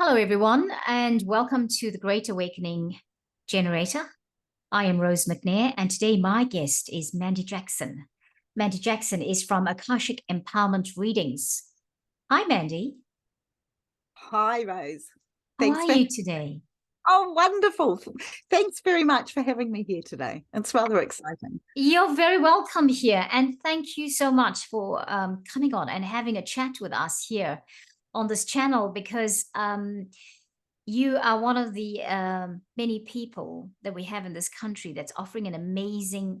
Hello, everyone, and welcome to the Great Awakening Generator. I am Rose McNair, and today my guest is Mandy Jackson. Mandy Jackson is from Akashic Empowerment Readings. Hi, Mandy. Hi, Rose. How are you today? Oh, wonderful. Thanks very much for having me here today. It's rather exciting. You're very welcome here, and thank you so much for coming on and having a chat with us here on this channel, because you are one of the many people that we have in this country that's offering an amazing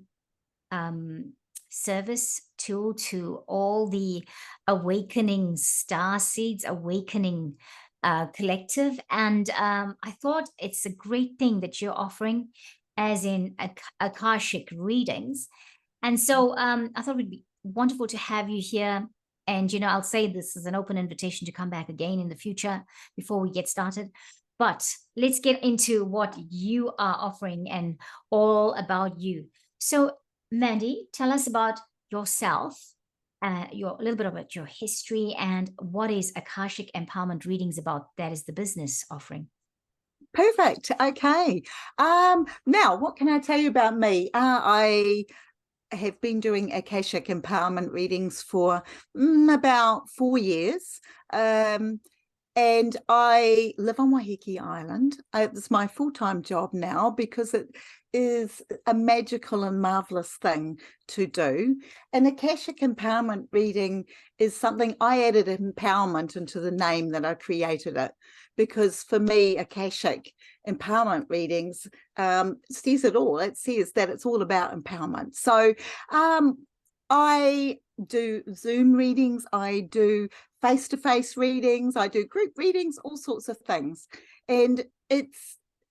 service tool to all the awakening star seeds, awakening collective. And I thought it's a great thing that you're offering, as in Akashic readings. And so I thought it would be wonderful to have you here. And, you know, I'll say this is an open invitation to come back again in the future before we get started. But let's get into what you are offering and all about you. So, Mandy, tell us about yourself, a little bit about your history, and what is Akashic Empowerment Readings about? That is the business offering. Perfect. Okay. Now, what can I tell you about me? I have been doing Akashic Empowerment Readings for about 4 years. And I live on Waiheke Island. It's my full-time job now because it is a magical and marvelous thing to do. And Akashic Empowerment Reading is something I added empowerment into the name that I created it, because for me, Akashic Empowerment Readings says it all. It says that it's all about empowerment. So I do Zoom readings, I do face-to-face readings, I do group readings, all sorts of things. And it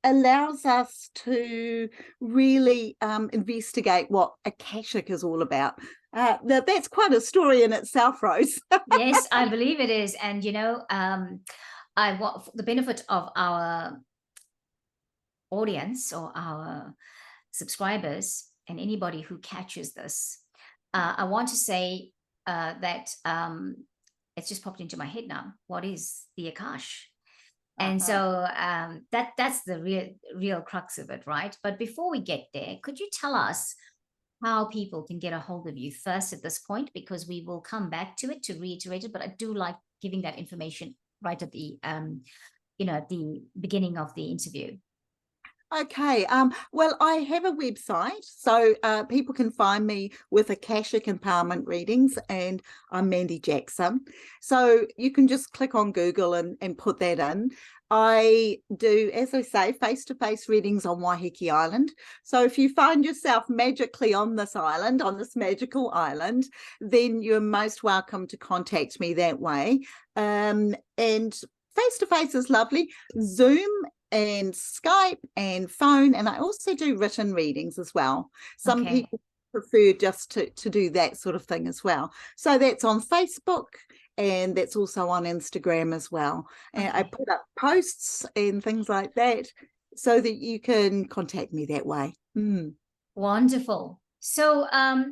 allows us to really investigate what Akashic is all about. That's quite a story in itself, Rose. Yes, I believe it is. And, you know, I want, for the benefit of our audience or our subscribers and anybody who catches this, I want to say that it's just popped into my head now. What is the Akash? And so that's the real crux of it, right? But before we get there, could you tell us how people can get a hold of you first at this point? Because we will come back to it to reiterate it, but I do like giving that information right at the at the beginning of the interview. Okay, well, I have a website, so people can find me with Akashic Empowerment Readings, and I'm Mandy Jackson. So you can just click on Google and put that in. I do, as I say, face-to-face readings on Waiheke Island. So if you find yourself magically on this island, on this magical island, then you're most welcome to contact me that way. And face-to-face is lovely. Zoom and Skype and phone, and I also do written readings as well. Some people prefer just to do that sort of thing as well. So that's on Facebook, and that's also on Instagram as well. And I put up posts and things like that so that you can contact me that way. Wonderful. So I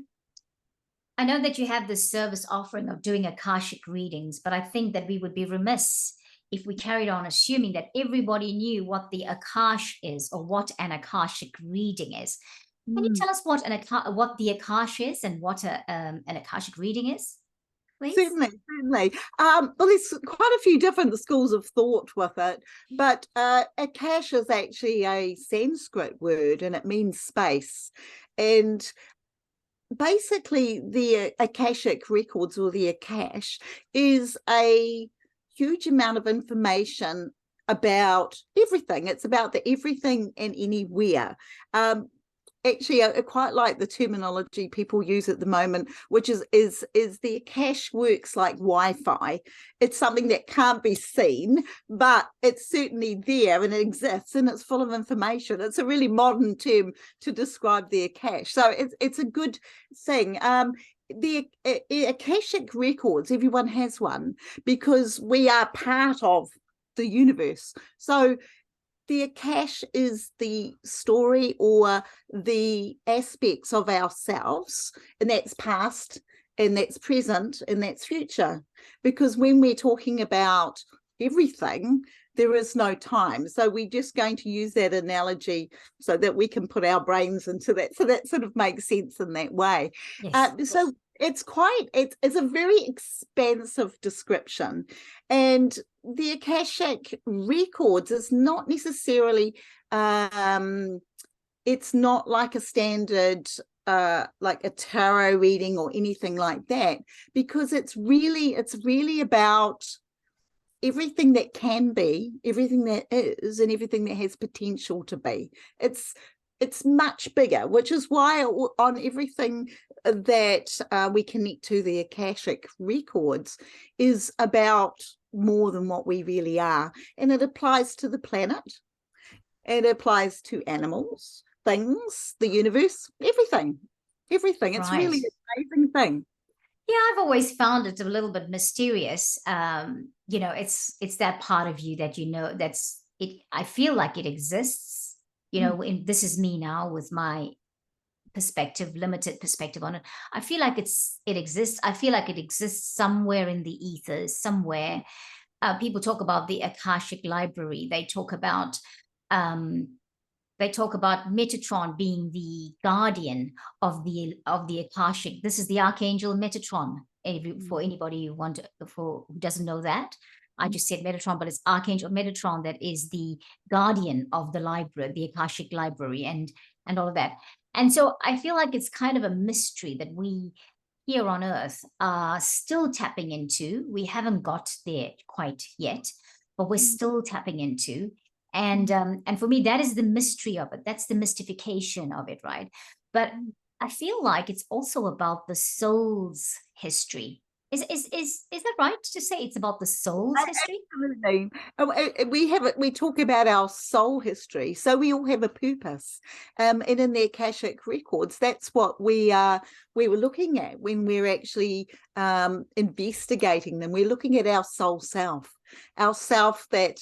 know that you have this service offering of doing Akashic readings, but I think that we would be remiss if we carried on assuming that everybody knew what the Akash is or what an Akashic reading is. Can you tell us what the Akash is and what an Akashic reading is, please? Certainly. Well, there's quite a few different schools of thought with it, but Akash is actually a Sanskrit word, and it means space. And basically, the Akashic records, or the Akash, is a huge amount of information about everything. It's about the everything and anywhere. Actually, I quite like the terminology people use at the moment, which is the Akash works like Wi-Fi. It's something that can't be seen, but it's certainly there and it exists and it's full of information. It's a really modern term to describe the Akash. So it's a good thing. The Akashic records, everyone has one because we are part of the universe. So the Akash is the story or the aspects of ourselves, and that's past and that's present and that's future. Because when we're talking about everything, there is no time. So we're just going to use that analogy so that we can put our brains into that. So that sort of makes sense in that way. Yes. So it's a very expansive description. And the Akashic records is not necessarily, it's not like a standard like a tarot reading or anything like that, because it's really about everything that can be, everything that is, and everything that has potential to be. It's much bigger, which is why on everything that we connect to the Akashic records is about more than what we really are. And it applies to the planet, it applies to animals, things, the universe, everything. It's Right. really an amazing thing. Yeah, I've always found it a little bit mysterious. It's that part of you that that's it. I feel like it exists. And this is me now with my perspective, limited perspective on it. I feel like it exists. I feel like it exists somewhere in the ethers, somewhere. People talk about the Akashic Library. Um, they talk about Metatron being the guardian of the Akashic. This is the Archangel Metatron. For anybody who doesn't know that, I just said Metatron, but it's Archangel Metatron that is the guardian of the library, the Akashic Library, and all of that. And so I feel like it's kind of a mystery that we here on Earth are still tapping into. We haven't got there quite yet, but we're still tapping into. And for me, that is the mystery of it. That's the mystification of it, right? But I feel like it's also about the soul's history. Is that right to say it's about the soul's history? Absolutely. We talk about our soul history, so we all have a purpose. And in the Akashic records, that's what we were looking at when we're actually investigating them. We're looking at our soul self, that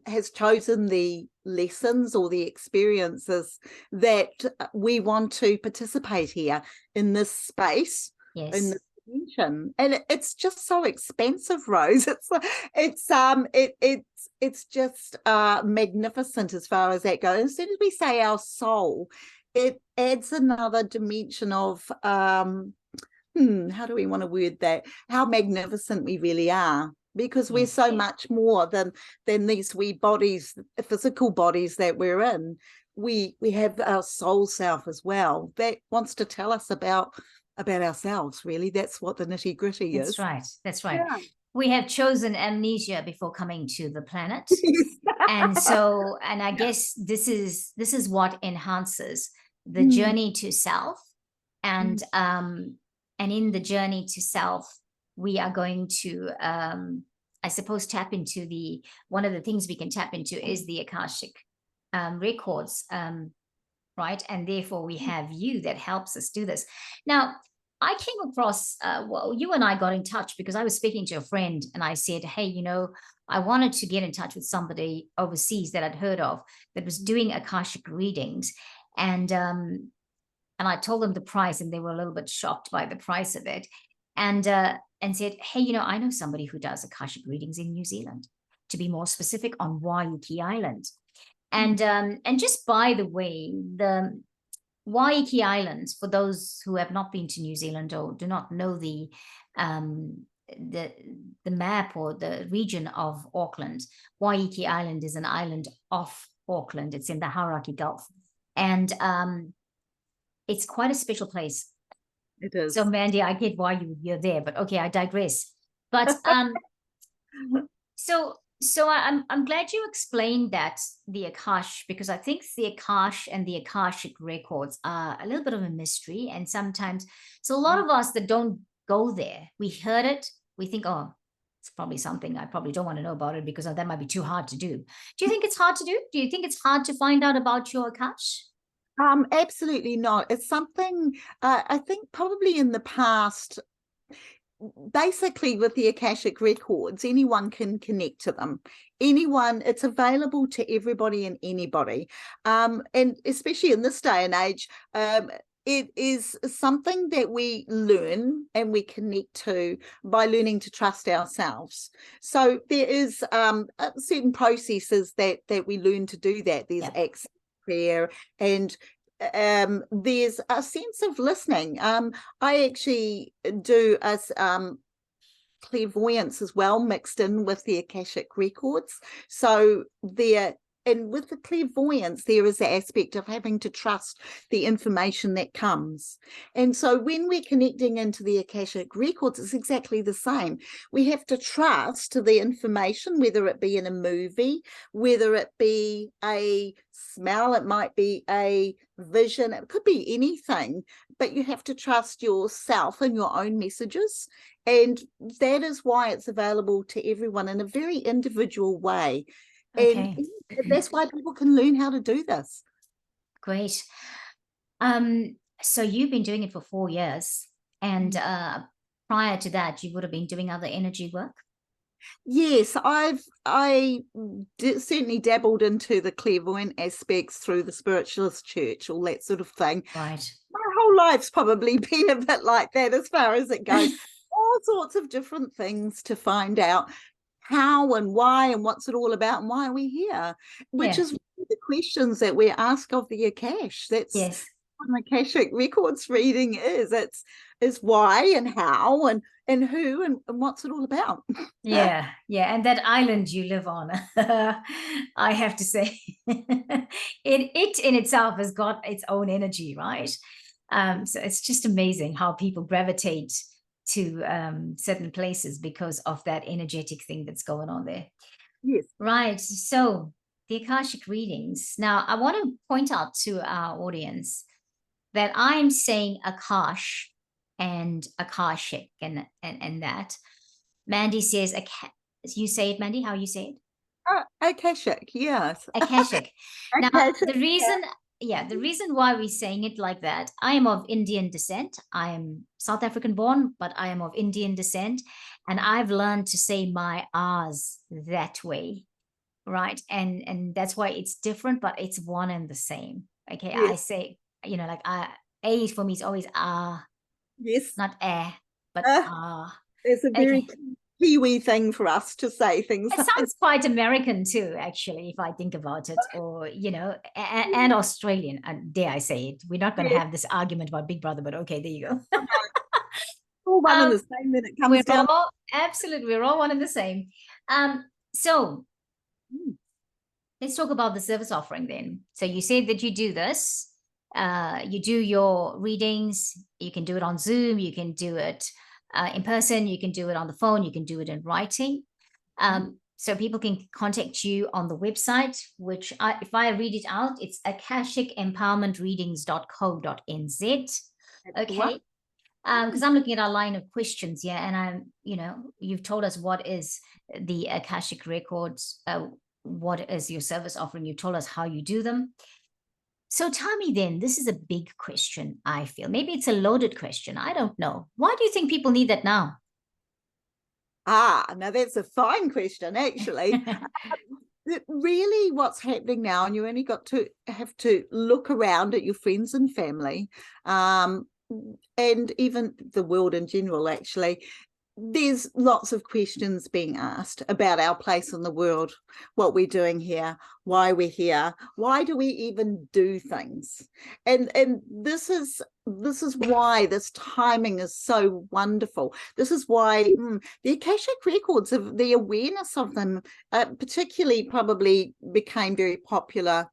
has chosen the lessons or the experiences that we want to participate here in this space, Yes. in this dimension. And it's just so expansive, Rose. It's just magnificent as far as that goes. As soon as we say our soul, it adds another dimension of how do we want to word that? How magnificent we really are, because we're so much more than these wee bodies, physical bodies that we're in. We have our soul self as well that wants to tell us about ourselves. Really, that's what the nitty gritty is. That's right. Yeah. We have chosen amnesia before coming to the planet. And I guess this is what enhances the journey to self. And in the journey to self, we are going to I suppose tap into one of the things we can tap into is the Akashic records, right? And therefore we have you that helps us do this. Now, I came across, you and I got in touch because I was speaking to a friend and I said, hey, I wanted to get in touch with somebody overseas that I'd heard of that was doing Akashic readings. And I told them the price and they were a little bit shocked by the price of it. And said, hey, I know somebody who does Akashic readings in New Zealand, to be more specific, on Waiheke Island. And just by the way, the Waiheke Islands, for those who have not been to New Zealand or do not know the map or the region of Auckland, Waiheke Island is an island off Auckland. It's in the Hauraki Gulf. And it's quite a special place. It is. So Mandy, I get why you're there, but okay, I digress. But so I'm glad you explained that, the Akash, because I think the Akash and the Akashic records are a little bit of a mystery, and sometimes so a lot of us that don't go there, we heard it, we think, oh, it's probably something I probably don't want to know about it because that might be too hard to do. Do you think it's hard to do? Do you think it's hard to find out about your Akash? Absolutely not. It's something I think probably in the past, basically with the Akashic records, anyone can connect to them. It's available to everybody and anybody. And especially in this day and age, it is something that we learn and we connect to by learning to trust ourselves. So there is certain processes that we learn to do that. There's acts of prayer, and there's a sense of listening. I actually do a clairvoyance as well, mixed in with the Akashic records. So there, and with the clairvoyance, there is the aspect of having to trust the information that comes. And so when we're connecting into the Akashic records, it's exactly the same. We have to trust the information, whether it be in a movie, whether it be a smell, it might be a vision, it could be anything, but you have to trust yourself and your own messages. And that is why it's available to everyone in a very individual way. And Okay. that's why people can learn how to do this. Great. So you've been doing it for 4 years, and prior to that, you would have been doing other energy work? Yes, I certainly dabbled into the clairvoyant aspects through the spiritualist church, all that sort of thing. Right. My whole life's probably been a bit like that as far as it goes. All sorts of different things to find out how and why and what's it all about and why are we here, which Yeah. is the questions that we ask of the Akash. That's Yes. what an Akashic records reading is. Is why and how and who and what's it all about. Yeah, yeah, and that island you live on, I have to say, it in itself has got its own energy, right? So it's just amazing how people gravitate to certain places because of that energetic thing that's going on there. Yes. Right. So the Akashic readings. Now, I want to point out to our audience that I'm saying Akash and Akashic and that. Mandy says, you say it, Mandy, how you say it? Akashic, yes. Akashic. Now, Akashic, the reason, the reason why we're saying it like that, I am of Indian descent. I am South African born, but I am of Indian descent. And I've learned to say my R's that way, right? And that's why it's different, but it's one and the same. Okay, yes, I say, like A for me is always ah, yes. not eh, but Uh, ah. it's a very Okay. Kiwi thing for us to say things It like sounds quite American too, actually, if I think about it, or and Australian. Dare I say it? We're not going to yes, have this argument about Big Brother, but okay, there you go. all one and um, the same when it we're comes down. all absolutely, we're all one and the same. So Mm. let's talk about the service offering then. So you said that you do this. You do your readings. You can do it on Zoom. You can do it in person. You can do it on the phone. You can do it in writing. So people can contact you on the website, which if I read it out, it's akashicempowermentreadings.co.nz. That's the one. Okay. Because I'm looking at our line of questions here, and you've told us what is the Akashic records, what is your service offering, you told us how you do them. So tell me then, this is a big question, I feel. Maybe it's a loaded question. I don't know. Why do you think people need that now? Now that's a fine question, actually. Really, what's happening now, and you only got to have to look around at your friends and family, and even the world in general, actually. There's lots of questions being asked about our place in the world, what we're doing here, why we're here, why do we even do things, and this is why this timing is so wonderful. This is why the Akashic records, of the awareness of them, particularly probably became very popular,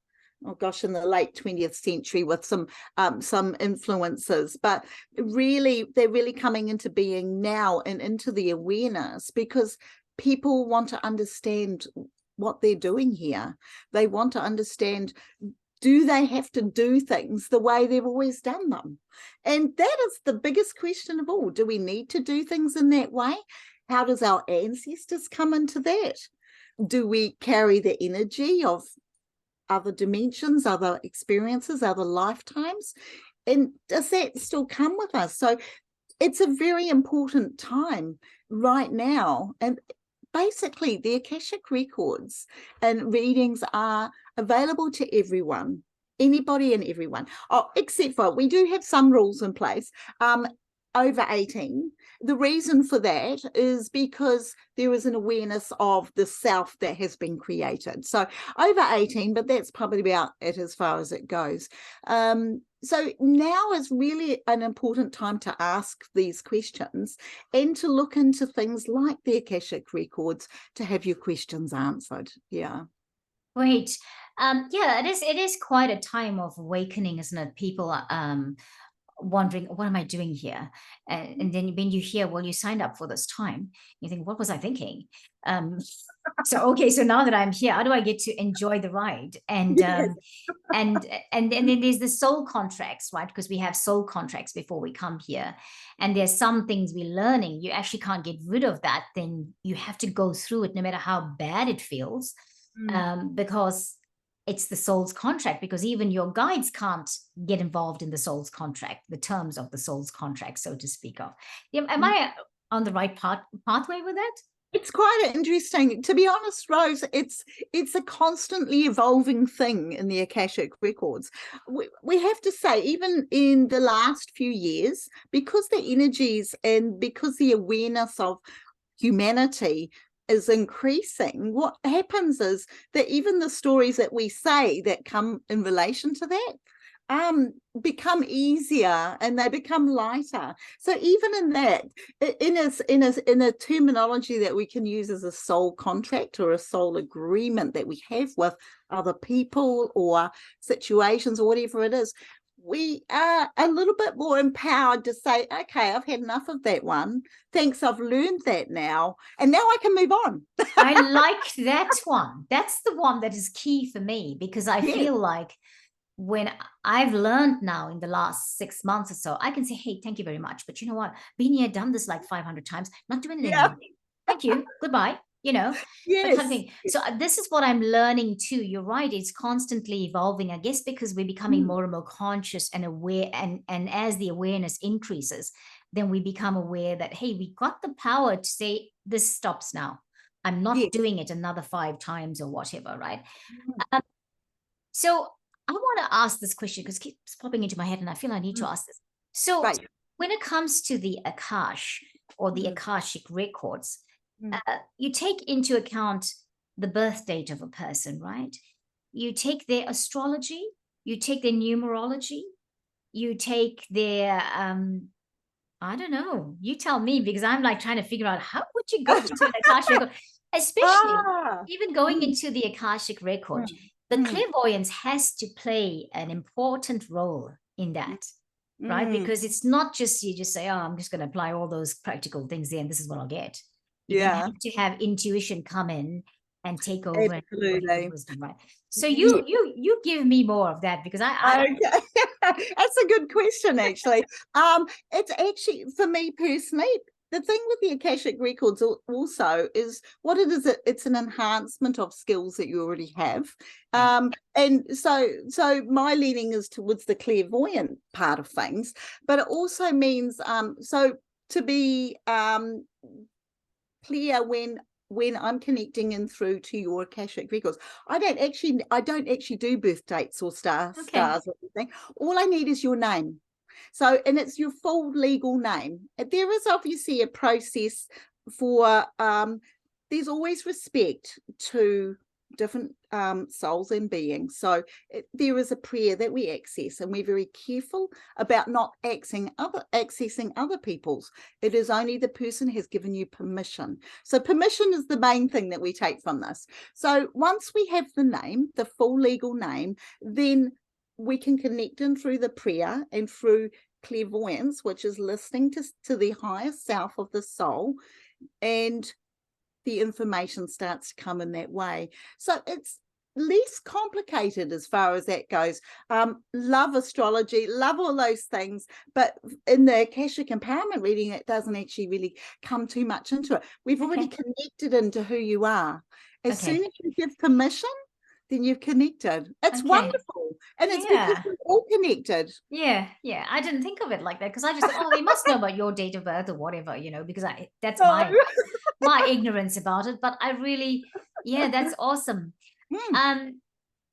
oh gosh, in the late 20th century with some influences, but really they're really coming into being now and into the awareness because people want to understand what they're doing here. They want to understand, do they have to do things the way they've always done them? And that is the biggest question of all. Do we need to do things in that way? How does our ancestors come into that? Do we carry the energy of other dimensions, other experiences, other lifetimes? And does that still come with us? So it's a very important time right now. And basically, the Akashic records and readings are available to everyone. Anybody and everyone. Oh, except for we do have some rules in place. Over 18. The reason for that is because there is an awareness of the self that has been created. So over 18, but that's probably about it as far as it goes. So now is really an important time to ask these questions and to look into things like the Akashic records to have your questions answered. Yeah. Great. Yeah, it is quite a time of awakening, isn't it? People wondering, what am I doing here? And then when you hear, well, you signed up for this time, you think, what was I thinking? So okay, so now that I'm here, how do I get to enjoy the ride? Yes. And then there's the soul contracts, right? Because we have soul contracts before we come here, and there's some things we're learning. You actually can't get rid of that. Then you have to go through it, no matter how bad it feels, because it's the soul's contract. Because even your guides can't get involved in the soul's contract, the terms of the soul's contract, so to speak of. Am I on the right pathway with that? It's quite interesting. To be honest, Rose, it's a constantly evolving thing in the Akashic records. We have to say, even in the last few years, because the energies and because the awareness of humanity is increasing, what happens is that even the stories that we say that come in relation to that become easier and they become lighter. So even in that, in a terminology that we can use as a soul contract or a soul agreement that we have with other people or situations or whatever it is, we are a little bit more empowered to say, okay, I've had enough of that one. Thanks, I've learned that now. And now I can move on. I like that one. That's the one that is key for me, because I feel like when I've learned now in the last 6 months or so, I can say, hey, thank you very much. But you know what? Been here, done this like 500 times, not doing it anymore. Thank you. Goodbye. That kind of thing. So this is what I'm learning too. You're right. It's constantly evolving, I guess, because we're becoming more and more conscious and aware. And as the awareness increases, then we become aware that, hey, we got the power to say, this stops now. I'm not doing it another 5 times or whatever, right? So I want to ask this question because it keeps popping into my head and I feel I need to ask this. So when it comes to the Akash or the Akashic records, you take into account the birth date of a person, right? You take their astrology, you take their numerology, you take their, I don't know, you tell me, because I'm like trying to figure out how would you go to an Akashic record, especially even going into the Akashic record. The clairvoyance has to play an important role in that, right? Because it's not just you just say, oh, I'm just going to apply all those practical things there and this is what I'll get. You have to have intuition come in and take over. Absolutely. Wisdom, right? So you give me more of that, because okay. That's a good question, actually. It's actually, for me personally, the thing with the Akashic records also is what it is. It's an enhancement of skills that you already have. And so my leaning is towards the clairvoyant part of things, but it also means so to be clear when I'm connecting in through to your Akashic records, I don't actually do birth dates or stars or anything. All I need is your name. So, and it's your full legal name. There is obviously a process for, there's always respect to different souls and beings. So there is a prayer that we access, and we're very careful about not accessing other people's. It is only the person has given you permission. So permission is the main thing that we take from this. So once we have the name, the full legal name, then we can connect in through the prayer and through clairvoyance, which is listening to the higher self of the soul, and the information starts to come in that way. So it's less complicated as far as that goes. Love astrology, love all those things, but in the Akashic empowerment reading, it doesn't actually really come too much into it. We've already connected into who you are. As soon as you give permission, then you've connected. It's wonderful. And it's because we're all connected. Yeah. I didn't think of it like that, because I just thought, oh, they must know about your date of birth or whatever, because that's my ignorance about it. But I really, that's awesome.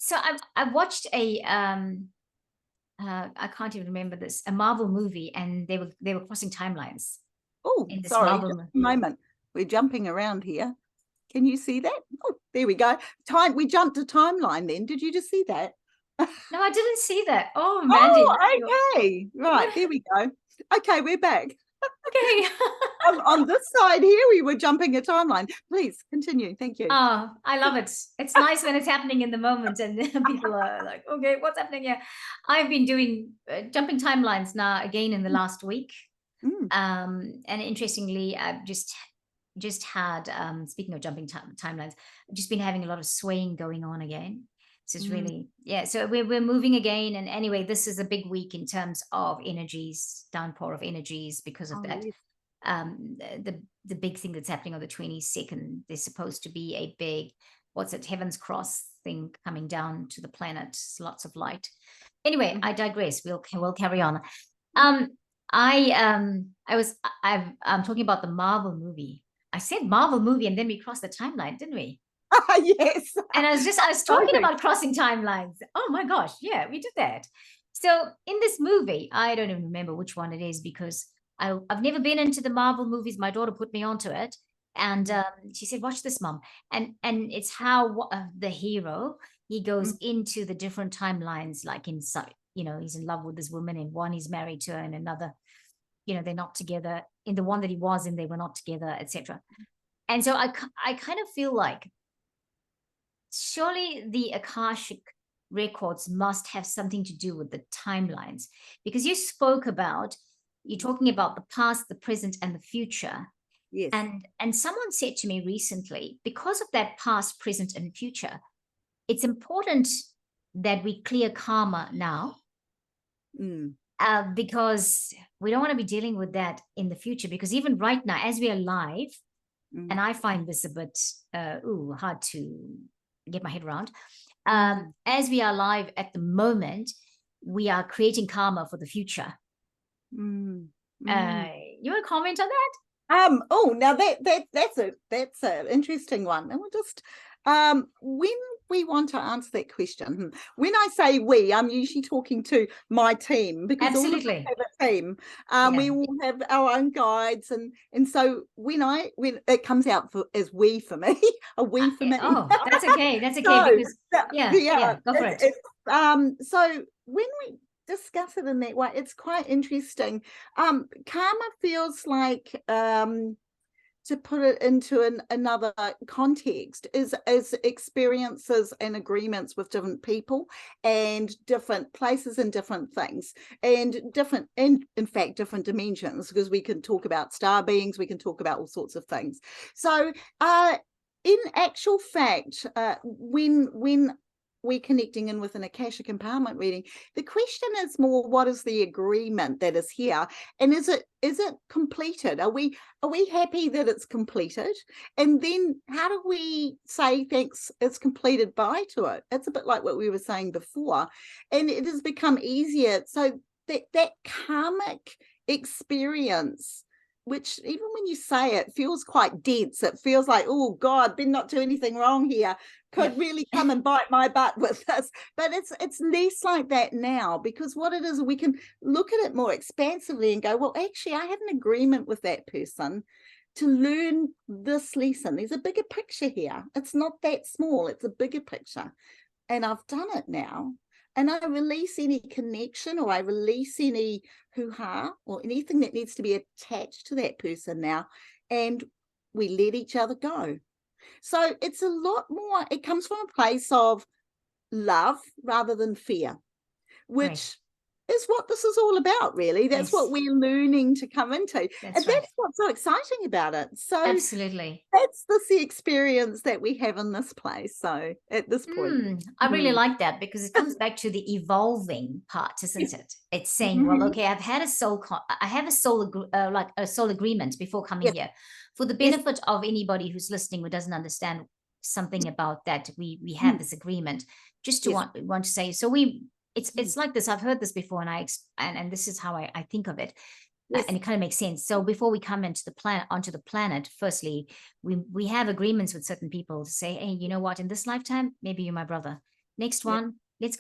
So I watched I can't even remember this, a Marvel movie, and they were crossing timelines Oh, in this sorry, Marvel just movie. a moment. We're jumping around here. Can you see that? Oh, there we go. We jumped a timeline then. Did you just see that? No, I didn't see that. Oh, Mandy. Oh, okay. Right, there we go. Okay, we're back. Okay. On this side here, we were jumping a timeline. Please continue. Thank you. Oh, I love it. It's nice when it's happening in the moment and people are like, okay, what's happening here? I've been doing jumping timelines now again in the last week. Mm. And interestingly, I've just had, speaking of jumping timelines, I've just been having a lot of swaying going on again. So it's Mm. really, yeah. So we're moving again. And anyway, this is a big week in terms of energies, downpour of energies because of Oh, that. yes. The big thing that's happening on the 22nd, there's supposed to be a big, what's it, Heaven's Cross thing coming down to the planet, lots of light. Anyway, I digress. We'll carry on. Um, I'm talking about the Marvel movie. I said Marvel movie, and then we crossed the timeline, didn't we? Yes. And I was talking about crossing timelines. Oh my gosh, yeah, we did that. So in this movie, I don't even remember which one it is because I've never been into the Marvel movies. My daughter put me onto it, and she said, "Watch this, mom." And it's how the hero, he goes into the different timelines, like inside. He's in love with this woman, and one he's married to her, and another, they're not together. In the one that he was in, they were not together, etc. And so I kind of feel like surely the Akashic records must have something to do with the timelines, because you're talking about the past, the present, and the future. Yes. And someone said to me recently, because of that past, present, and future, it's important that we clear karma now, because we don't want to be dealing with that in the future. Because even right now, as we are live, and I find this a bit hard to get my head around. As we are live at the moment, we are creating karma for the future. You want to comment on that? Now that's an interesting one. And we'll just when we want to answer that question, when I say we, I'm usually talking to my team, because absolutely all of us have a team. We all have our own guides, and so when it comes out as we for me, a we for me. Oh, that's okay. That's okay. So, because go for it. So when we discuss it in that way, it's quite interesting. Karma feels like, to put it into another context, is experiences and agreements with different people and different places and different things and in fact different dimensions, because we can talk about star beings, we can talk about all sorts of things. So in actual fact, when we're connecting in with an Akashic empowerment reading, the question is more, what is the agreement that is here, and is it completed? Are we happy that it's completed? And then how do we say thanks, it's completed, bye to it? It's a bit like what we were saying before, and it has become easier. So that karmic experience, which even when you say it feels quite dense, it feels like, oh God, did not do anything wrong here, could really come and bite my butt with this. But it's less like that now, because what it is, we can look at it more expansively and go, well, actually, I have an agreement with that person to learn this lesson. There's a bigger picture here. It's not that small, it's a bigger picture. And I've done it now. And I release any connection, or I release any hoo-ha or anything that needs to be attached to that person now, and we let each other go. So it's a lot more, it comes from a place of love rather than fear, which is what this is all about, really. That's what we're learning to come into. That's what's so exciting about it. So absolutely, that's the experience that we have in this place. So at this point, I really like that, because it comes back to the evolving part, isn't it? It's saying, well, okay, I have a soul like a soul agreement before coming here. For the benefit of anybody who's listening who doesn't understand something about that, we have this agreement. Just to want to say, so it's like this. I've heard this before, and this is how I think of it. And it kind of makes sense. So before we come onto the planet, firstly, we have agreements with certain people to say, hey, you know what, in this lifetime, maybe you're my brother. next Yeah. one, let's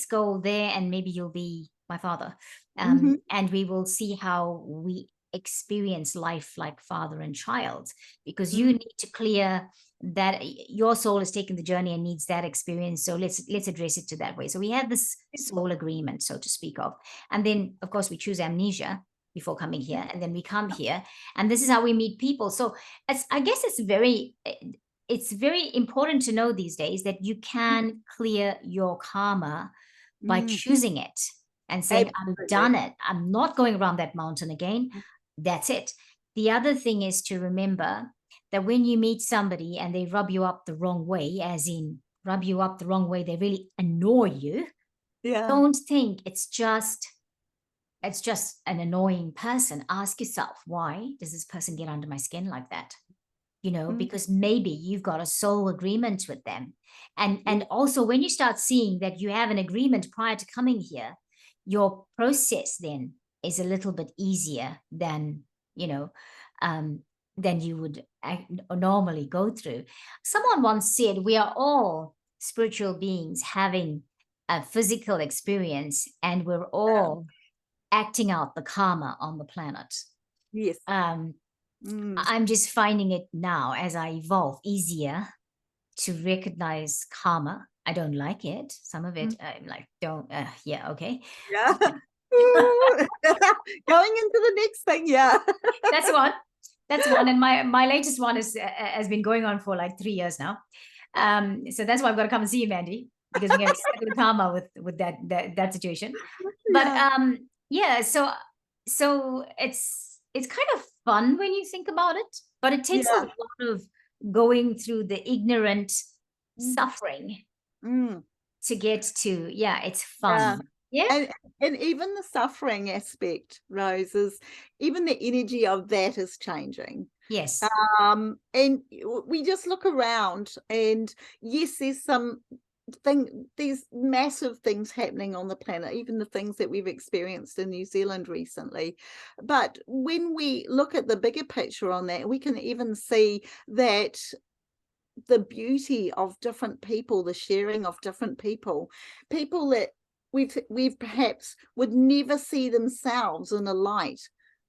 go there, and maybe you'll be my father. Hmm. And we will see how we experience life like father and child, because you Mm. need to clear that your soul is taking the journey and needs that experience. So let's address it to that way. So we have this soul agreement, so to speak of. And then of course we choose amnesia before coming here, and then we come here, and this is how we meet people. So I guess it's very important to know these days that you can clear your karma by Mm. choosing it and saying, I'm Absolutely. done it. I'm not going around that mountain again. That's it. The other thing is to remember that when you meet somebody and they rub you up the wrong way, as in rub you up the wrong way, they really annoy you, Yeah. don't think it's just an annoying person. Ask yourself, why does this person get under my skin like that? Mm. Because maybe you've got a soul agreement with them. and Yeah. and also, when you start seeing that you have an agreement prior to coming here, your process then is a little bit easier you know um than you would normally go through. Someone once said we are all spiritual beings having a physical experience, and we're all acting out the karma on the planet. Yes. um Mm. I'm just finding it now, as I evolve, easier to recognize karma. I don't like it. Some of it, Mm. I'm like, don't, yeah, okay. Yeah. Ooh. Going into the next thing. Yeah. That's one. That's one. And my latest one has been going on for like 3 years now. So that's why I've got to come and see you, Mandy, because we're going to settle the karma with that situation. But Yeah. yeah, so it's kind of fun when you think about it, but it takes a Yeah. lot of going through the ignorant Mm. suffering Mm. to get to, yeah, it's Yeah. fun. Yeah. And even the suffering aspect, Rose, is even the energy of that is changing. Yes. And we just look around, and yes, there's massive things happening on the planet, even the things that we've experienced in New Zealand recently. But when we look at the bigger picture on that, we can even see that the beauty of different people, the sharing of different people that we've perhaps would never see themselves in a light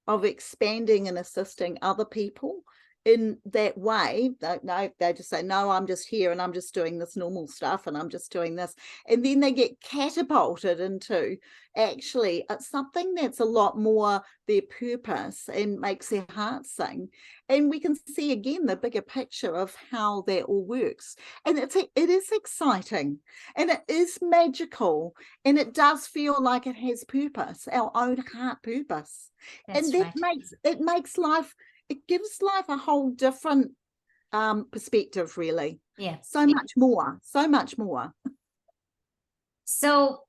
of expanding and assisting other people in that way. They just say, no, I'm just here and I'm just doing this normal stuff and I'm just doing this. And then they get catapulted into actually something that's a lot more their purpose and makes their heart sing. And we can see again the bigger picture of how that all works. And it is exciting and it is magical, and it does feel like it has purpose, our own heart purpose. And That's that right. makes life, it gives life a whole different perspective, really. Yeah. So much more, so much more. So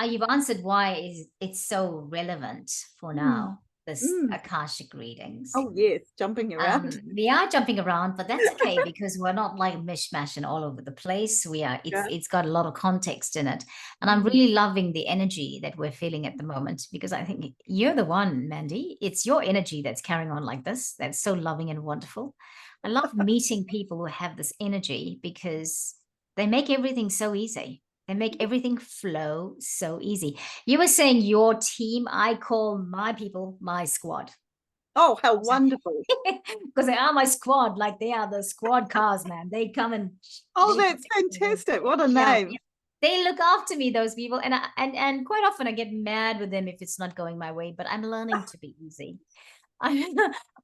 you've answered why is it's so relevant for Mm. now, this Mm. Akashic readings. Oh yes, jumping around. We are jumping around, but that's okay because we're not like mishmashing all over the place. Yeah. It's got a lot of context in it. And I'm Mm. really loving the energy that we're feeling at the moment, because I think you're the one, Mandy. It's your energy that's carrying on like this. That's so loving and wonderful. I love meeting people who have this energy because they make everything so easy. They make everything flow so easy. You were saying your team, I call my people my squad. Oh, how wonderful. Because they are my squad, like they are the squad cars, man. They come and Oh, they that's protect me. fantastic. What a Yeah, name. yeah. They look after me, those people, and quite often I get mad with them if it's not going my way. But I'm learning to be easy. I'm,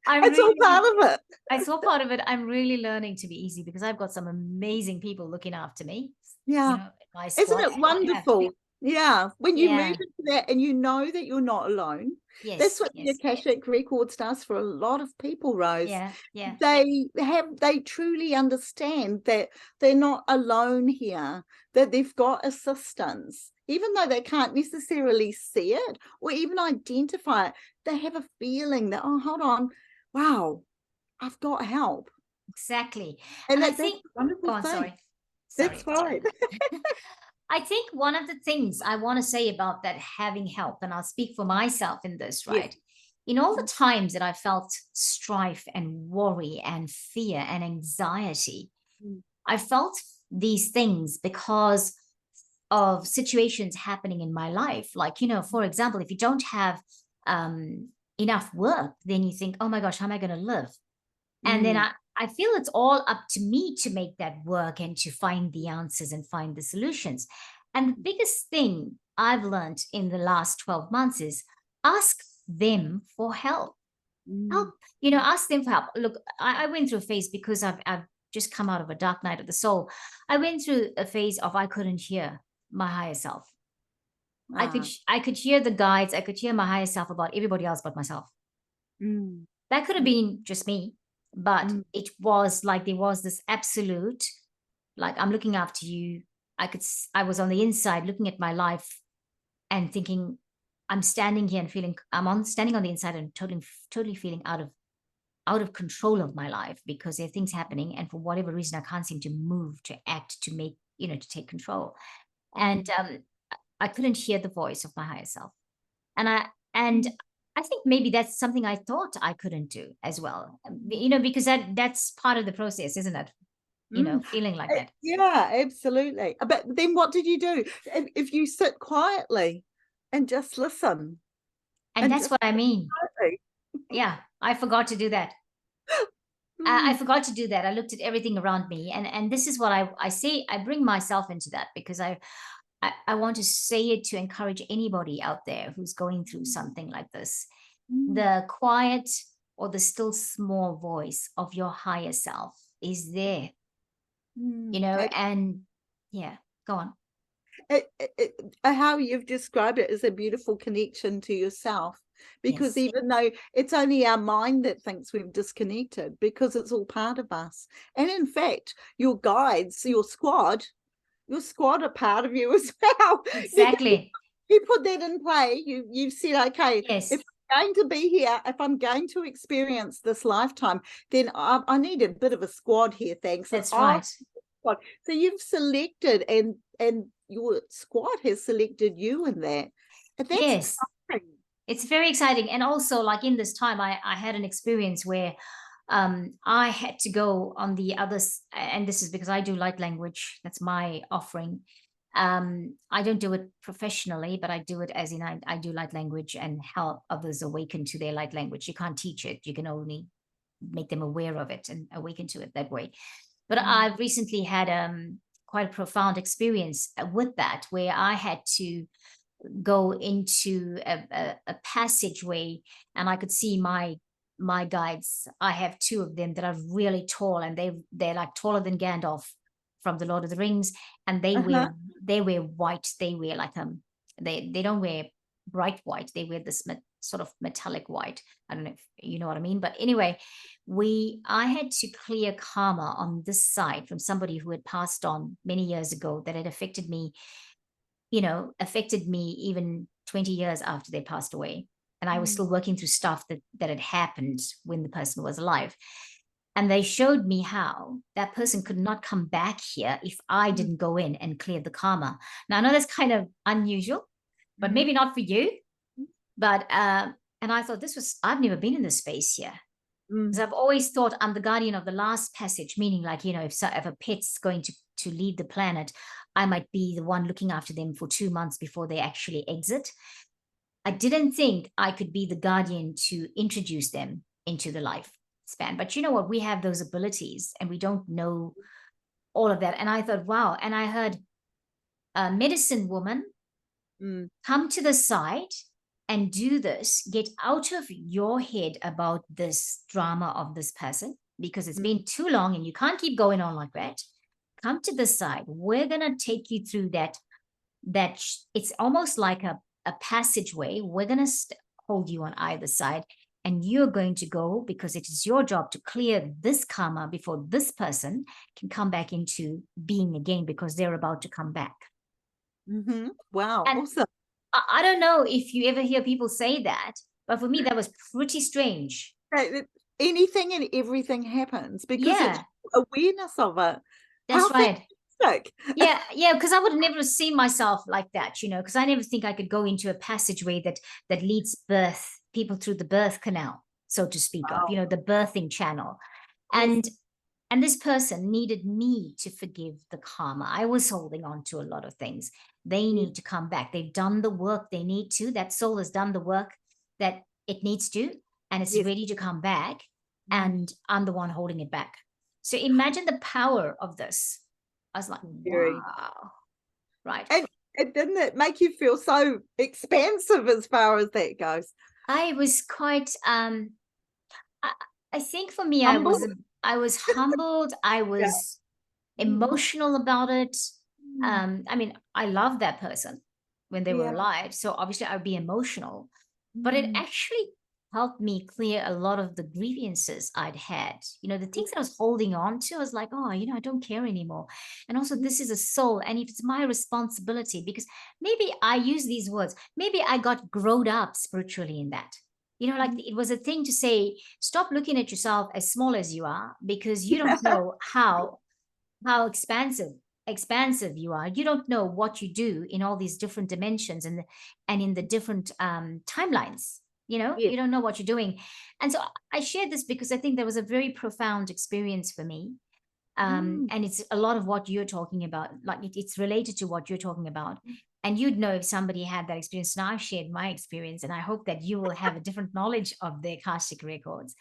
I'm It's all really, part of it. I saw part of it. I'm really learning to be easy because I've got some amazing people looking after me. Yeah. My Isn't squad. it Yeah, wonderful? Yeah. When you move yeah, into that and you know that you're not alone. That's yes, what the yes, Akashic Records does for a lot of people, Rose. yeah, yeah, They truly understand that they're not alone here, that they've got assistance. Even though they can't necessarily see it or even identify it, they have a feeling that, oh, hold on, wow, I've got help. exactly. And And I that's a think, wonderful go on, thing. sorry, That's sorry. fine. I think one of the things I want to say about that having help, and I'll speak for myself in this, Yes. right? In all the times that I felt strife and worry and fear and anxiety, Mm. I felt these things because of situations happening in my life. Like, for example, if you don't have enough work, then you think, oh my gosh, how am I going to live? And then Mm, I feel it's all up to me to make that work and to find the answers and find the solutions. And the biggest thing I've learned in the last 12 months is ask them for help. Help, mm. ask them for help. Look, I went through a phase because I've just come out of a dark night of the soul. I went through a phase of I couldn't hear my higher self. Ah, I could hear the guides, I could hear my higher self about everybody else but myself. mm, That could have been just me, but mm, it was like there was this absolute, like, I'm looking after you. I was on the inside looking at my life and thinking, I'm standing here and feeling, standing on the inside and totally feeling out of control of my life because there are things happening. And for whatever reason, I can't seem to move, to act, to make, to take control. And mm, I couldn't hear the voice of my higher self. And I think maybe that's something I thought I couldn't do as well. Because that's part of the process, isn't it? mm. Feeling like that. Yeah, absolutely. But then what did you do? If you sit quietly and just listen And and that's just what I mean. quietly. Yeah, I forgot to do that. I Mm, forgot to do that. I looked at everything around me, and this is what I say. I bring myself into that because I want to say it to encourage anybody out there who's going through something like this. mm, The quiet or the still small voice of your higher self is there, mm. and yeah, go on. How you've described it is a beautiful connection to yourself, because Yes, even though it's only our mind that thinks we've disconnected, because it's all part of us. And in fact, your guides, your squad are part of you as well. exactly. You put that in play. You've said, okay, if Yes, I'm going to be here, if I'm going to experience this lifetime, then I need a bit of a squad here. Thanks. And that's I right. squad. So you've selected, and your squad has selected you in that. And that's Yes, exciting. it's very exciting. And also, like in this time, I had an experience where I had to go on the others, and this is because I do light language. That's my offering. I don't do it professionally, but I do it as in I do light language and help others awaken to their light language. You can't teach it. You can only make them aware of it and awaken to it that way. But Mm, I've recently had quite a profound experience with that, where I had to go into a passageway, and I could see my guides. I have two of them that are really tall, and they're like taller than Gandalf from the Lord of the Rings, and uh-huh. they wear white. They wear like they don't wear bright white. They wear this sort of metallic white. I don't know if you know what I mean, but anyway, I had to clear karma on this side from somebody who had passed on many years ago that had affected me even 20 years after they passed away. And I was Mm, still working through stuff that had happened when the person was alive. And they showed me how that person could not come back here if I mm, didn't go in and clear the karma. Now, I know that's kind of unusual, but mm, maybe not for you. But, and I thought I've never been in this space here. Because mm, I've always thought I'm the guardian of the last passage, meaning like, if a pet's going to leave the planet, I might be the one looking after them for 2 months before they actually exit. I didn't think I could be the guardian to introduce them into the life span. But you know what? We have those abilities and we don't know all of that. And I thought, wow. And I heard a medicine woman mm, come to the side and do this. Get out of your head about this drama of this person because it's mm, been too long and you can't keep going on like that. Come to the side. We're going to take you through that it's almost like a passageway. We're going to hold you on either side, and you're going to go because it is your job to clear this karma before this person can come back into being again because they're about to come back. mm-hmm. Wow, And awesome. I don't know if you ever hear people say that, but for me, that was pretty strange. Anything and everything happens because it's Yeah, awareness of it. How that's right. fantastic. Yeah, because I would never see myself like that, because I never think I could go into a passageway that leads people through the birth canal, so to speak of, Wow. the birthing channel. Yes. And And this person needed me to forgive the karma. I was holding on to a lot of things. They Yes. need to come back. They've done the work they need to. That soul has done the work that it needs to, and it's Yes. ready to come back. Mm. And I'm the one holding it back. So imagine the power of this. I was like, Very. wow, right. And didn't it make you feel so expansive as far as that goes? I was quite I, I think for me Humble? I was humbled. I Yeah. was Mm. emotional about it. Mm. I mean, I loved that person when they were Yeah. alive, so obviously I would be emotional, but it Mm. actually helped me clear a lot of the grievances I'd had. The Yeah. things that I was holding on to, I was like, oh, I don't care anymore. And also, Mm. this is a soul, and if it's my responsibility, because maybe I use these words, maybe I got growed up spiritually in that. Like Mm. it was a thing to say, stop looking at yourself as small as you are, because you don't Yeah. know how expansive you are. You don't know what you do in all these different dimensions and in the different timelines. Yes. You don't know what you're doing. And so I shared this because I think that was a very profound experience for me. Mm. And it's a lot of what you're talking about, like it's related to what you're talking about. And you'd know if somebody had that experience. Now I've shared my experience, and I hope that you will have a different knowledge of the Akashic records.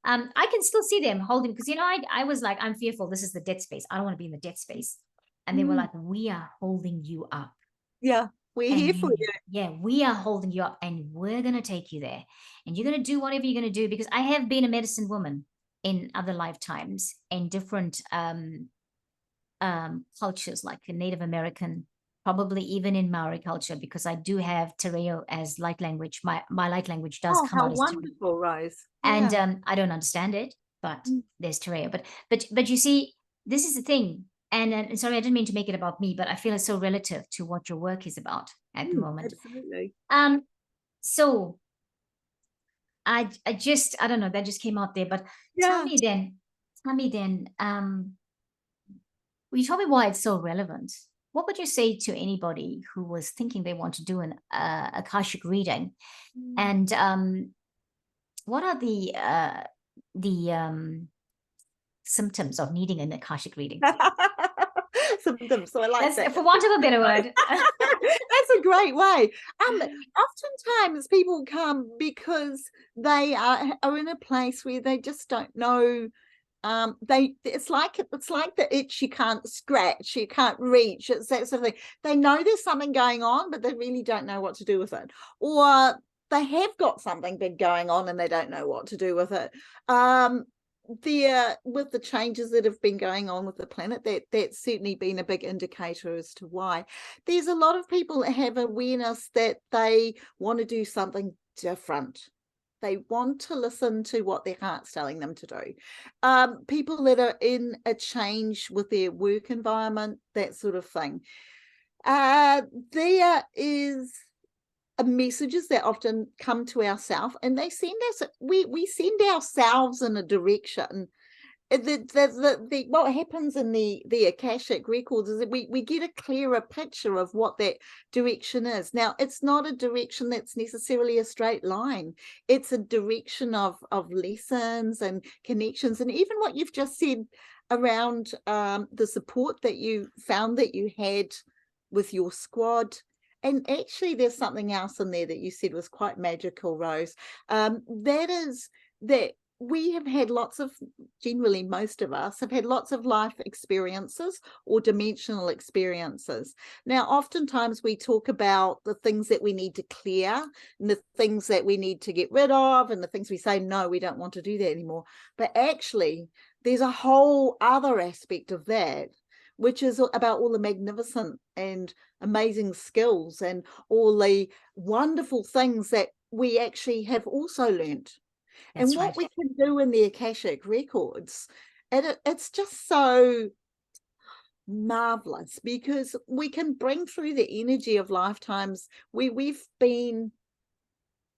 I can still see them holding, because I was like, I'm fearful. This is the dead space. I don't want to be in the dead space. And they were Mm. like, we are holding you up. Yeah. We're And here for you. yeah, we are holding you up, and we're gonna take you there. And you're gonna do whatever you're gonna do, because I have been a medicine woman in other lifetimes in different cultures, like a Native American, probably even in Maori culture, because I do have Tereo as light language. My light language does Oh, come how out as Tereo. wonderful, Rose. And Yeah. I don't understand it, but Mm. there's Tereo. But you see, this is the thing. And sorry, I didn't mean to make it about me, but I feel it's so relative to what your work is about at the Mm. moment. Absolutely. So I don't know, that just came out there. But tell Yeah. me then, will you tell me why it's so relevant? What would you say to anybody who was thinking they want to do an Akashic reading? Mm. And what are the symptoms of needing an Akashic reading? Symptoms. So I like That's that. for want of a better word. That's a great way. Oftentimes people come because they are in a place where they just don't know. It's like the itch you can't scratch, you can't reach. It's that sort of thing. They know there's something going on, but they really don't know what to do with it. Or they have got something big going on and they don't know what to do with it. With the changes that have been going on with the planet, that's certainly been a big indicator as to why. There's a lot of people that have awareness that they want to do something different. They want to listen to what their heart's telling them to do. People that are in a change with their work environment, that sort of thing. There is messages that often come to ourselves, and they send us, we send ourselves in a direction. What happens in the Akashic records is that we get a clearer picture of what that direction is. Now, it's not a direction that's necessarily a straight line. It's a direction of lessons and connections, and even what you've just said around the support that you found that you had with your squad. And actually, there's something else in there that you said was quite magical, Rose. That is that we have had generally most of us have had lots of life experiences or dimensional experiences. Now, oftentimes we talk about the things that we need to clear and the things that we need to get rid of and the things we say, no, we don't want to do that anymore. But actually, there's a whole other aspect of that, which is about all the magnificent and amazing skills and all the wonderful things that we actually have also learned. And That's what right. we can do in the Akashic records, it's just so marvelous because we can bring through the energy of lifetimes where we've been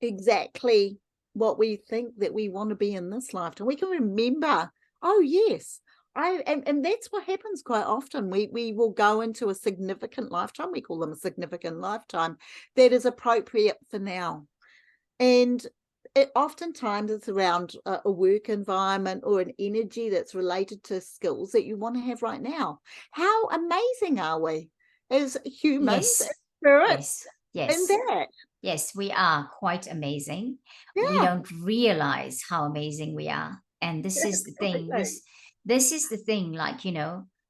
exactly what we think that we want to be in this lifetime. We can remember, oh yes, and that's what happens quite often. We will go into a significant lifetime, we call them a significant lifetime, that is appropriate for now. And oftentimes it's around a work environment or an energy that's related to skills that you want to have right now. How amazing are we as humans, as Yes, spirits yes, in yes. that? Yes, we are quite amazing. We Yeah, don't realize how amazing we are. And this is the thing. absolutely. This is the thing, like,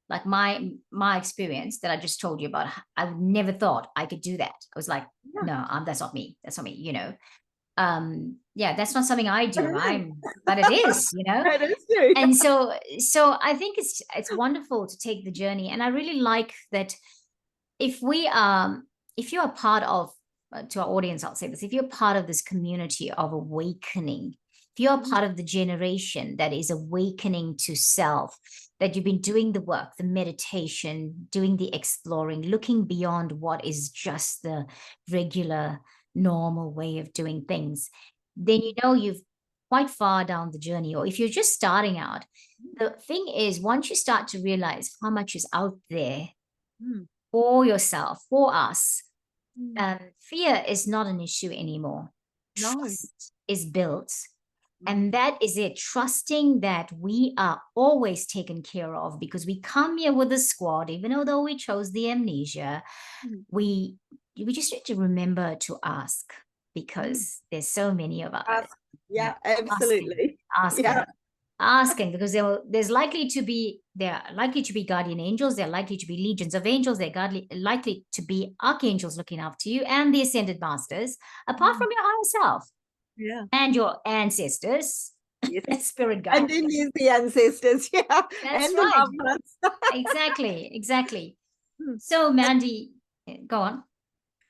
like my experience that I just told you about. I would never thought I could do that. I was like, Yeah, no, that's not me. That's not me. Yeah, that's not something I but do. it is. But it is. It is you. And so I think it's wonderful to take the journey. And I really like that if we if you're a part of to our audience, I'll say this: if you're part of this community of awakening, if you're a Mm, part of the generation that is awakening to self, that you've been doing the work, the meditation, doing the exploring, looking beyond what is just the regular normal way of doing things, then you've quite far down the journey. Or if you're just starting out, the thing is, once you start to realize how much is out there mm, for yourself, for us, mm. fear is not an issue anymore. No. Trust is built. Mm, And that is it, trusting that we are always taken care of, because we come here with a squad, even though we chose the amnesia, mm, we just need to remember to ask, mm. because there's so many of us. Ask. Yeah, Yeah, asking, absolutely. asking, Yeah. asking, because there are likely to be guardian angels, there are likely to be legions of angels, likely to be archangels looking after you, and the ascended masters, apart Mm, from your higher self yeah. and your ancestors Yes. and spirit And guides. then there's the ancestors, yeah, That's and the right. loved ones. Exactly. Mm. So, Mandy, go on.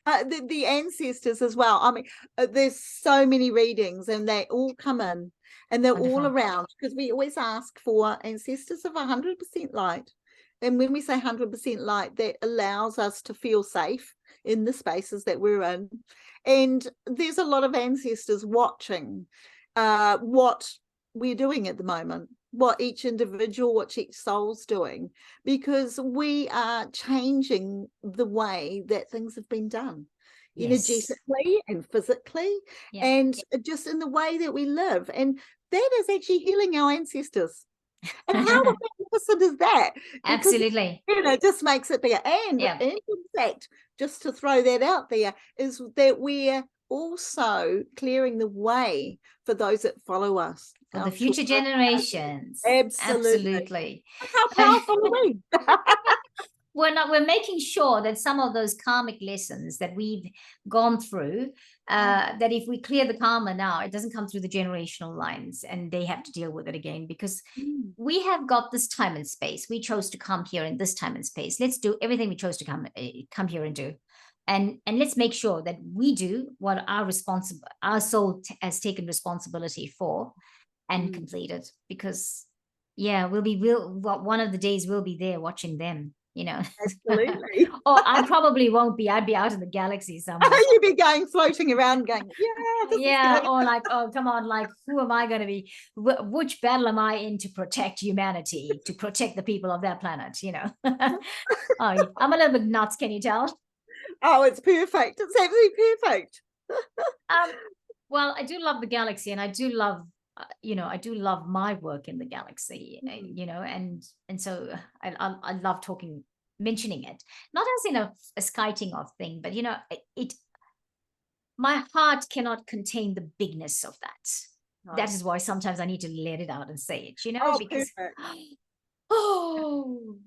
The ancestors as well. I mean, there's so many readings and they all come in and they're all Wonderful. around because we always ask for ancestors of 100% light. And when we say 100% light, that allows us to feel safe in the spaces that we're in. And there's a lot of ancestors watching what we're doing at the moment, what each individual, what each soul's doing, because we are changing the way that things have been done Yes. energetically and physically, Yeah. and just in the way that we live. And that is actually healing our ancestors. And how magnificent is that? Because Absolutely. it just makes it bigger. Yeah. And in fact, just to throw that out there, is that we're also clearing the way for those that follow us, For the our future children. generations. Absolutely. Absolutely. How powerful are we? We're making sure that some of those karmic lessons that we've gone through, that if we clear the karma now, it doesn't come through the generational lines and they have to deal with it again, because Mm, we have got this time and space. We chose to come here in this time and space. Let's do everything we chose to come here and do. And let's make sure that we do what our soul has taken responsibility for, and mm, complete it. Because yeah, we'll one of the days we'll be there watching them. absolutely. Or I probably won't be. I'd be out in the galaxy somewhere. You'd be going floating around going, yeah, this is Yeah, good. or like, oh, come on, like, who am I going to be? Which battle am I in to protect humanity, to protect the people of that planet? Oh, I'm a little bit nuts, can you tell? Oh, it's perfect. It's absolutely perfect. Um, well, I do love the galaxy, and I do love my work in the galaxy, Mm, and so I love mentioning it, not as in a skiting off thing, but my heart cannot contain the bigness of that. no. That is why sometimes I need to let it out and say it, Oh, because perfect. oh,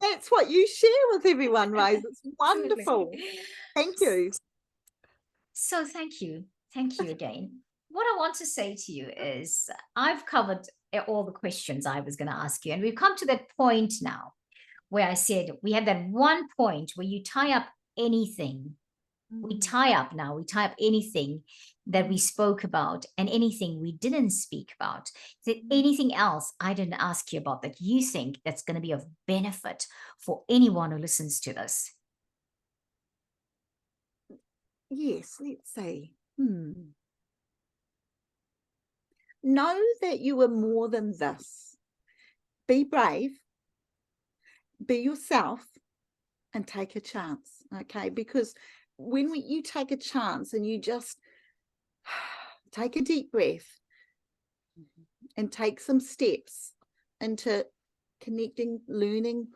That's what you share with everyone, Rose. It's absolutely. wonderful. Thank you. So thank you again. What I want to say to you is, I've covered all the questions I was going to ask you, and we've come to that point now where I said we have that one point where you tie up anything. We Mm, tie up now, we tie up anything that we mm, spoke about and anything we didn't speak about. Is there mm. anything else I didn't ask you about that you think that's going to be of benefit for anyone who listens to this? Yes, let's see. Know that you are more than this. Be brave, be yourself, and take a chance. Okay. Because when you take a chance and you just take a deep breath and take some steps into connecting, learning,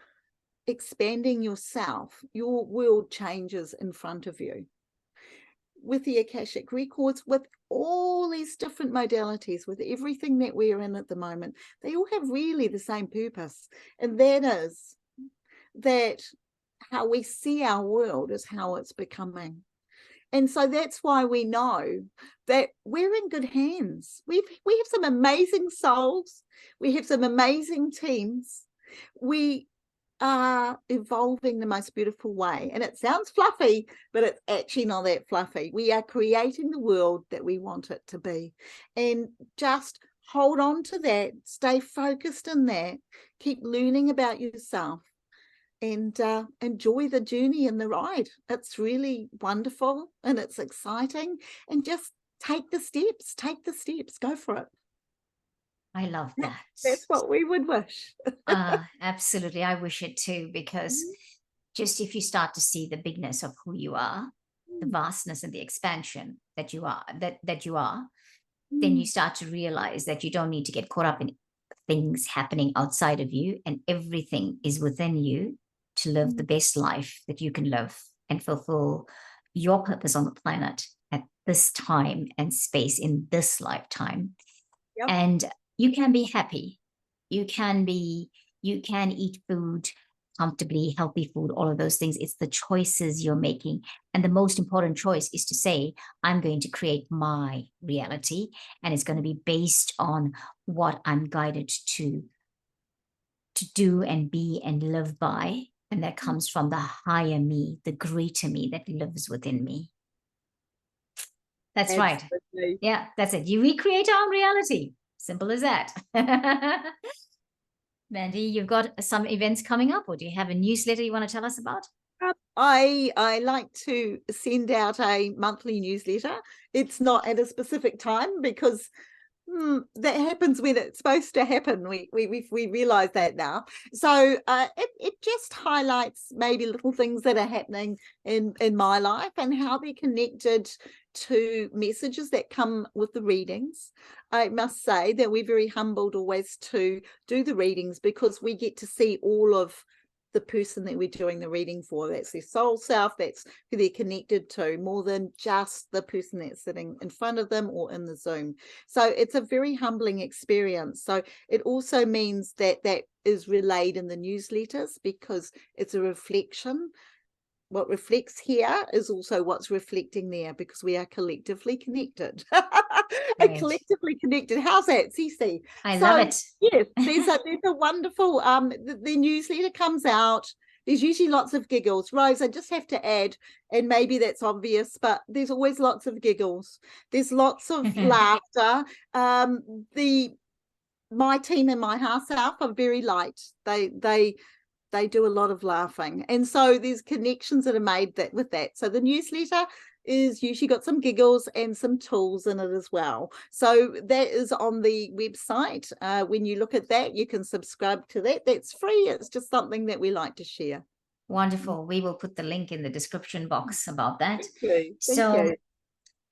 expanding yourself. Your world changes in front of you. With the Akashic records, with all these different modalities, with everything that we're in at the moment, they all have really the same purpose. And that is that how we see our world is how it's becoming. And so that's why we know that we're in good hands. We have some amazing souls. We have some amazing teams. We are evolving the most beautiful way. And it sounds fluffy, but it's actually not that fluffy. We are creating the world that we want it to be. And just hold on to that. Stay focused in that. Keep learning about yourself. And enjoy the journey and the ride. It's really wonderful and it's exciting. And just take the steps, go for it. I love that. That's what we would wish. Absolutely. I wish it too, because just if you start to see the bigness of who you are, the vastness and the expansion that you are, then you start to realize that you don't need to get caught up in things happening outside of you, and everything is within you to live the best life that you can live and fulfill your purpose on the planet at this time and space in this lifetime. Yep. And you can be happy. You can eat food comfortably, healthy food, all of those things. It's the choices you're making. And the most important choice is to say, I'm going to create my reality, and it's going to be based on what I'm guided to do and be and live by. And that comes from the higher me, the greater me that lives within me. That's Absolutely. right. Yeah, that's it. You recreate our own reality. Simple as that. Mandy, you've got some events coming up, or do you have a newsletter you want to tell us about? I like to send out a monthly newsletter. It's not at a specific time because that happens when it's supposed to happen. We realize that now. So it just highlights maybe little things that are happening in my life and how they're connected to messages that come with the readings. I must say that we're very humbled always to do the readings because we get to see all of the person that we're doing the reading for. That's their soul self, that's who they're connected to, more than just the person that's sitting in front of them or in the Zoom. So it's a very humbling experience. So it also means that that is relayed in the newsletters because it's a reflection. What reflects here is also what's reflecting there because we are collectively connected. Right. Collectively connected. How's that, Cece? I love it. Yes, there's a wonderful the newsletter comes out. There's usually lots of giggles. Rose, I just have to add, and maybe that's obvious, but there's always lots of giggles. There's lots of laughter. My team in my house elf are very light. They do a lot of laughing, and so there's connections that are made with that. So the newsletter is usually got some giggles and some tools in it as well. So that is on the website. When you look at that, you can subscribe to that. That's free. It's just something that we like to share. Wonderful. We will put the link in the description box about that. Thank you. So, you.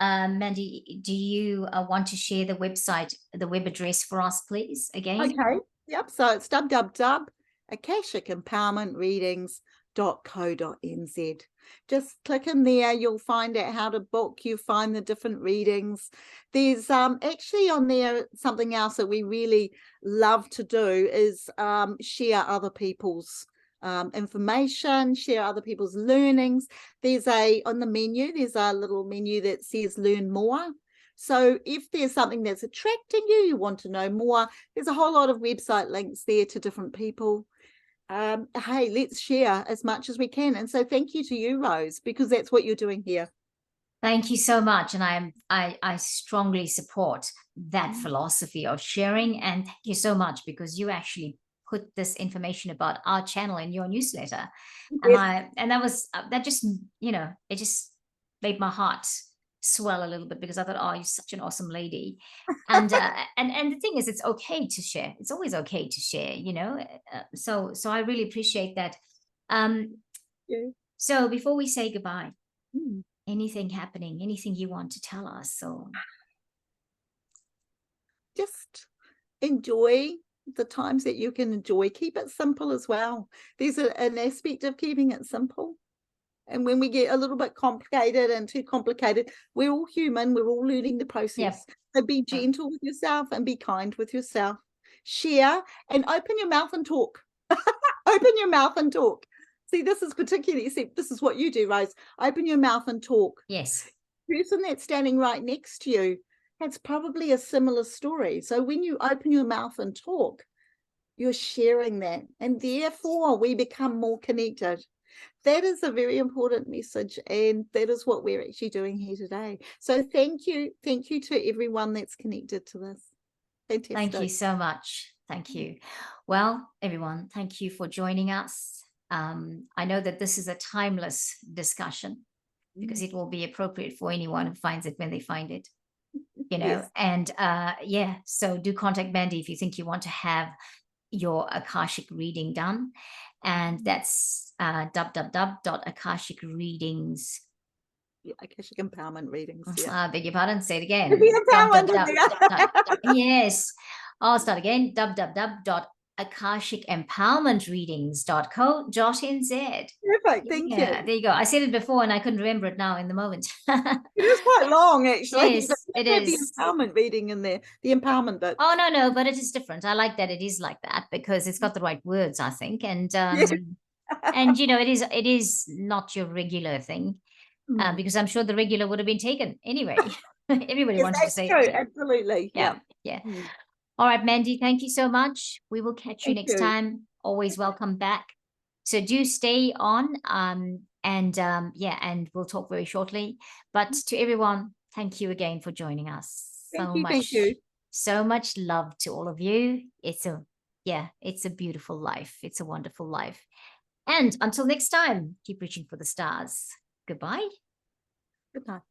Mandy, do you want to share the website, the web address for us, please, again? Okay. Yep. So it's www.akashicempowermentreadings.co.nz. Just click in there, you'll find out how to book, you find the different readings. There's actually on there something else that we really love to do is share other people's information, share other people's learnings. There's on the menu, there's a little menu that says learn more. So if there's something that's attracting you, you want to know more, there's a whole lot of website links there to different people. Hey, let's share as much as we can. And so thank you to you, Rose, because that's what you're doing here. Thank you so much. And I strongly support that philosophy of sharing. And thank you so much because you actually put this information about our channel in your newsletter. Yes. And that just, it just made my heart swell a little bit because I thought, oh, you're such an awesome lady. And and the thing is, it's okay to share. It's always okay to share, so I really appreciate that. Yeah. So before we say goodbye, anything happening, anything you want to tell us? So just enjoy the times that you can enjoy. Keep it simple as well. There's an aspect of keeping it simple. And when we get a little bit complicated and too complicated, we're all human. We're all learning the process. Yep. So be gentle with yourself and be kind with yourself. Share and open your mouth and talk. Open your mouth and talk. See, this is particularly, see, this is what you do, Rose. Open your mouth and talk. Yes. The person that's standing right next to you has probably a similar story. So when you open your mouth and talk, you're sharing that. And therefore, we become more connected. That is a very important message, and that is what we're actually doing here today. So thank you to everyone that's connected to this. Fantastic. Thank you so much. Thank you. Well, everyone, thank you for joining us. I know that this is a timeless discussion because it will be appropriate for anyone who finds it when they find it, you know. Yes. And yeah, so do contact Mandy if you think you want to have your Akashic reading done, and that's www.akashicreadings. Akashic Empowerment Readings. Yeah. I beg your pardon. Say it again. Yes. I'll start again. www.akashicempowermentreadings.co.nz. Perfect. Thank you. There you go. I said it before and I couldn't remember it now in the moment. It is quite long, actually. Yes, it is. The is. empowerment reading in there, the empowerment bit. Oh, no, but it is different. I like that it is like that because it's got the right words, I think. And, and you know, it is not your regular thing because I'm sure the regular would have been taken anyway. Everybody wanted to say it. Absolutely. Yeah. All right, Mandy, thank you so much. We will catch you Thank next time. Always welcome back. So do stay on and we'll talk very shortly. But to everyone, thank you again for joining us. Thank you. So much love to all of you. It's a beautiful life. It's a wonderful life. And until next time, keep reaching for the stars. Goodbye. Good night.